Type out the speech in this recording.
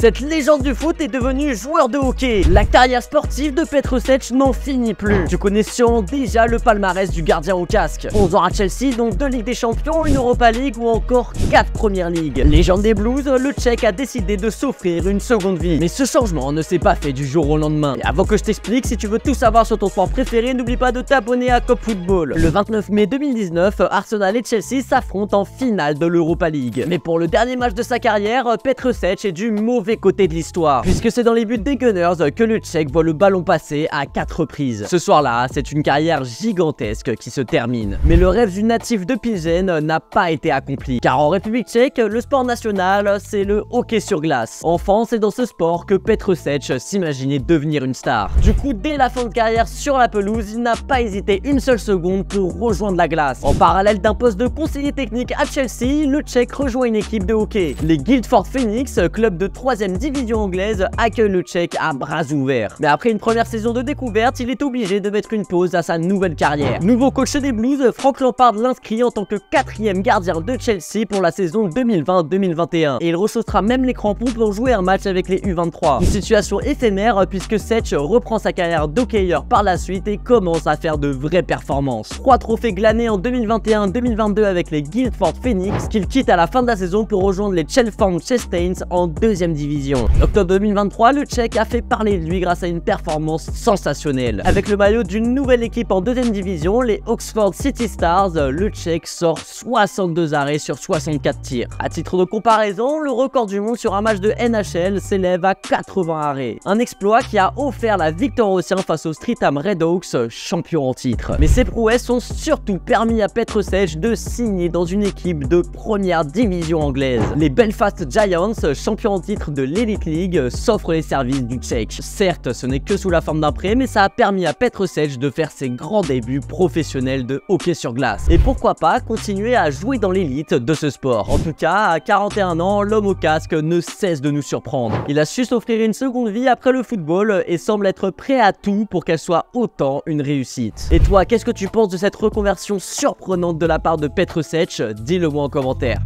Cette légende du foot est devenue joueur de hockey. La carrière sportive de Petr Sech n'en finit plus. Tu connais sûrement déjà le palmarès du gardien au casque. 11 ans à Chelsea, donc 2 Ligues des Champions, une Europa League ou encore 4 Premières Ligues. Légende des Blues, le Tchèque a décidé de s'offrir une seconde vie. Mais ce changement ne s'est pas fait du jour au lendemain. Et avant que je t'explique, si tu veux tout savoir sur ton sport préféré, n'oublie pas de t'abonner à Cop Football. Le 29 mai 2019, Arsenal et Chelsea s'affrontent en finale de l'Europa League. Mais pour le dernier match de sa carrière, Petr Sech est du mauvais côté de l'histoire, puisque c'est dans les buts des Gunners que le Tchèque voit le ballon passer à 4 reprises. Ce soir-là, c'est une carrière gigantesque qui se termine. Mais le rêve du natif de Pilsen n'a pas été accompli, car en République tchèque, le sport national, c'est le hockey sur glace. Enfant, c'est dans ce sport que Petr Sech s'imaginait devenir une star. Du coup, dès la fin de carrière sur la pelouse, il n'a pas hésité une seule seconde pour rejoindre la glace. En parallèle d'un poste de conseiller technique à Chelsea, le Tchèque rejoint une équipe de hockey. Les Guildford Phoenix, club de 3ème division anglaise, accueillent le Tchèque à bras ouverts. Mais après une première saison de découverte, il est obligé de mettre une pause à sa nouvelle carrière. Nouveau coach des Blues, Frank Lampard l'inscrit en tant que 4e gardien de Chelsea pour la saison 2020-2021. Et il rechaussera même les crampons pour jouer un match avec les U23. Une situation éphémère puisque Sech reprend sa carrière d'hockeyeur par la suite et commence à faire de vraies performances. 3 trophées glanés en 2021-2022 avec les Guildford Phoenix qu'il quitte à la fin de la saison pour rejoindre les Cheltenham Chastains en 2ème division. Octobre 2023, le Tchèque a fait parler de lui grâce à une performance sensationnelle. Avec le maillot d'une nouvelle équipe en 2ème division, les Oxford City Stars, le Tchèque sort 62 arrêts sur 64 tirs. À titre de comparaison, le record du monde sur un match de NHL s'élève à 80 arrêts. Un exploit qui a offert la victoire aux siens face aux Streatham Redhawks, champions en titre. Mais ces prouesses ont surtout permis à Petr Sech de signer dans une équipe de 1ère division anglaise. Les Belfast Giants, champions en titre de l'Elite League, s'offrent les services du Tchèque. Certes, ce n'est que sous la forme d'un prêt, mais ça a permis à Petr Sech de faire ses grands débuts professionnels de hockey sur glace. Et pourquoi pas continuer à jouer dans l'élite de ce sport. En tout cas, à 41 ans, l'homme au casque ne cesse de nous surprendre. Il a su s'offrir une seconde vie après le football et semble être prêt à tout pour qu'elle soit autant une réussite. Et toi, qu'est-ce que tu penses de cette reconversion surprenante de la part de Petr Sech? Dis-le moi en commentaire.